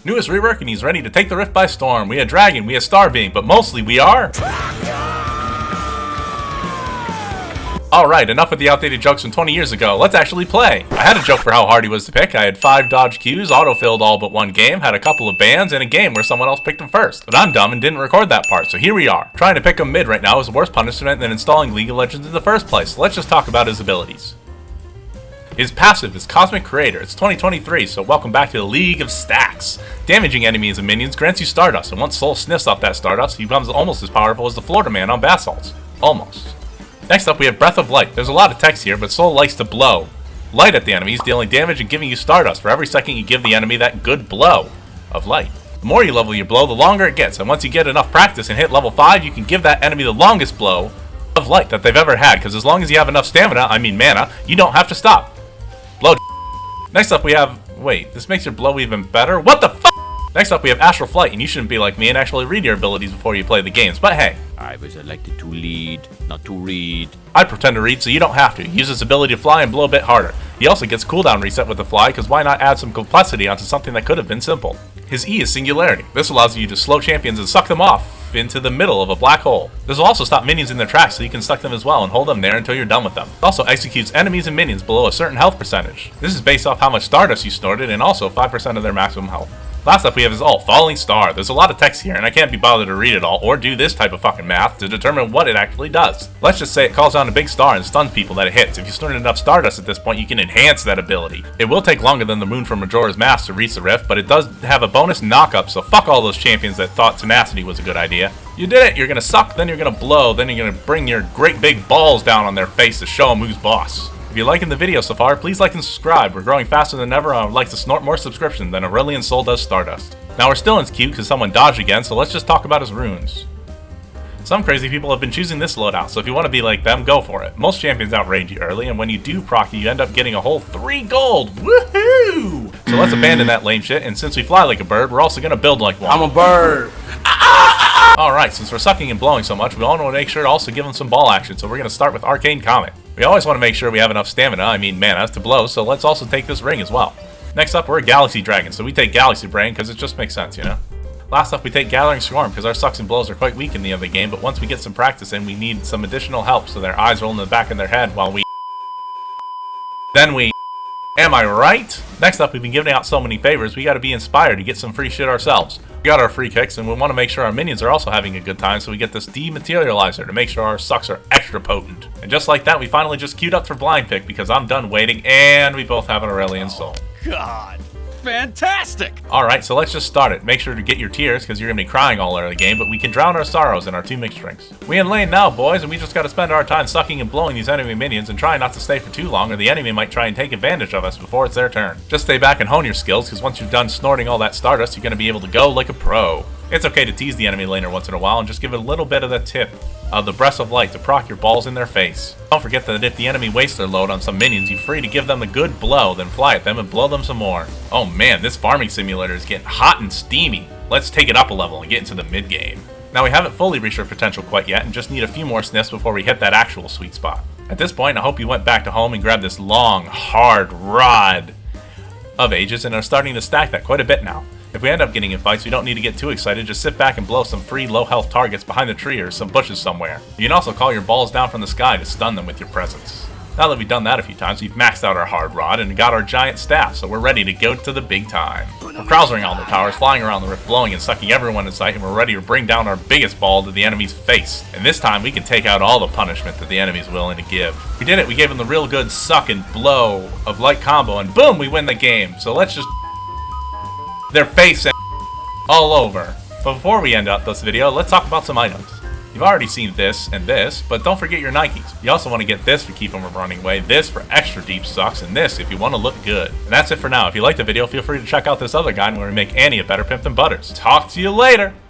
Newest rework, and he's ready to take the rift by storm. We a dragon, we a starbeam, but mostly we are... Alright, enough with the outdated jokes from 20 years ago. Let's actually play. I had a joke for how hard he was to pick. I had 5 dodge Qs, auto-filled all but one game, had a couple of bans, and a game where someone else picked him first. But I'm dumb and didn't record that part, so here we are. Trying to pick him mid right now is a worse punishment than installing League of Legends in the first place. So let's just talk about his abilities. His passive is Cosmic Creator. It's 2023, so welcome back to the League of Stacks. Damaging enemies and minions grants you Stardust, and once Sol sniffs off that Stardust, he becomes almost as powerful as the Florida Man on Bath Salts. Almost. Next up, we have Breath of Light. There's a lot of text here, but Sol likes to blow light at the enemies, dealing damage and giving you Stardust for every second you give the enemy that good blow of light. The more you level your blow, the longer it gets, and once you get enough practice and hit level 5, you can give that enemy the longest blow of light that they've ever had, because as long as you have enough stamina, I mean mana, you don't have to stop. Blow. Next up, we have... Wait, this makes your blow even better? What the fuck? Next up, we have Astral Flight, and you shouldn't be like me and actually read your abilities before you play the games, but hey. I was elected to lead, not to read. I pretend to read so you don't have to. Use his ability to fly and blow a bit harder. He also gets cooldown reset with the fly, because why not add some complexity onto something that could have been simple? His E is Singularity. This allows you to slow champions and suck them off into the middle of a black hole. This will also stop minions in their tracks so you can suck them as well and hold them there until you're done with them. It also executes enemies and minions below a certain health percentage. This is based off how much Stardust you snorted and also 5% of their maximum health. Last up we have his ult, Falling Star. There's a lot of text here and I can't be bothered to read it all or do this type of fucking math to determine what it actually does. Let's just say it calls down a big star and stuns people that it hits. If you snorted enough Stardust at this point, you can enhance that ability. It will take longer than the moon from Majora's Mask to reach the rift, but it does have a bonus knock-up, so fuck all those champions that thought tenacity was a good idea. You did it! You're gonna suck, then you're gonna blow, then you're gonna bring your great big balls down on their face to show them who's boss. If you're liking the video so far, please like and subscribe. We're growing faster than ever and I would like to snort more subscriptions than Aurelion Sol does Stardust. Now we're still in queue because someone dodged again, so let's just talk about his runes. Some crazy people have been choosing this loadout, so if you want to be like them, go for it. Most champions outrage you early, and when you do proc you end up getting a whole 3 gold! Woohoo! So let's abandon that lame shit, and since we fly like a bird, we're also gonna build like one. I'm a bird! Alright, since we're sucking and blowing so much, we all want to make sure to also give them some ball action, so we're gonna start with Arcane Comet. We always want to make sure we have enough stamina, I mean mana, to blow, so let's also take this ring as well. Next up, we're a Galaxy Dragon, so we take Galaxy Brain because it just makes sense, you know? Last up, we take Gathering Swarm because our sucks and blows are quite weak in the other game, but once we get some practice in, we need some additional help so their eyes roll in the back of their head while we... Then we... Am I right? Next up, we've been giving out so many favors, we gotta be inspired to get some free shit ourselves. We got our free kicks, and we want to make sure our minions are also having a good time, so we get this Dematerializer to make sure our sucks are extra potent. And just like that, we finally just queued up for Blind Pick because I'm done waiting, and we both have an Aurelion Sol. God, fantastic! Alright, so let's just start it. Make sure to get your tears, because you're going to be crying all early game, but we can drown our sorrows in our 2 mixed drinks. We in lane now, boys, and we just got to spend our time sucking and blowing these enemy minions and try not to stay for too long, or the enemy might try and take advantage of us before it's their turn. Just stay back and hone your skills, because once you've done snorting all that Stardust, you're going to be able to go like a pro. It's okay to tease the enemy laner once in a while and just give it a little bit of the tip of the Breath of Light to proc your balls in their face. Don't forget that if the enemy wastes their load on some minions, you're free to give them a good blow, then fly at them and blow them some more. Oh man, this farming simulator is getting hot and steamy. Let's take it up a level and get into the mid game. Now we haven't fully reached our potential quite yet and just need a few more sniffs before we hit that actual sweet spot. At this point, I hope you went back to home and grabbed this long, hard rod of ages and are starting to stack that quite a bit now. If we end up getting in fights, we don't need to get too excited, just sit back and blow some free low health targets behind the tree or some bushes somewhere. You can also call your balls down from the sky to stun them with your presence. Now that we've done that a few times, we've maxed out our hard rod and got our giant staff, so we're ready to go to the big time. We're crowsing all the towers, flying around the rift, blowing and sucking everyone in sight, and we're ready to bring down our biggest ball to the enemy's face. And this time we can take out all the punishment that the enemy's willing to give. We did it, we gave them the real good suck and blow of light combo, and boom, we win the game. So let's just... their face and all over. But before we end up this video, let's talk about some items. You've already seen this and this, but don't forget your Nikes. You also want to get this for keeping them from running away, this for extra deep sucks, and this if you want to look good. And that's it for now. If you liked the video, feel free to check out this other guide where we make Annie a better pimp than Butters. Talk to you later!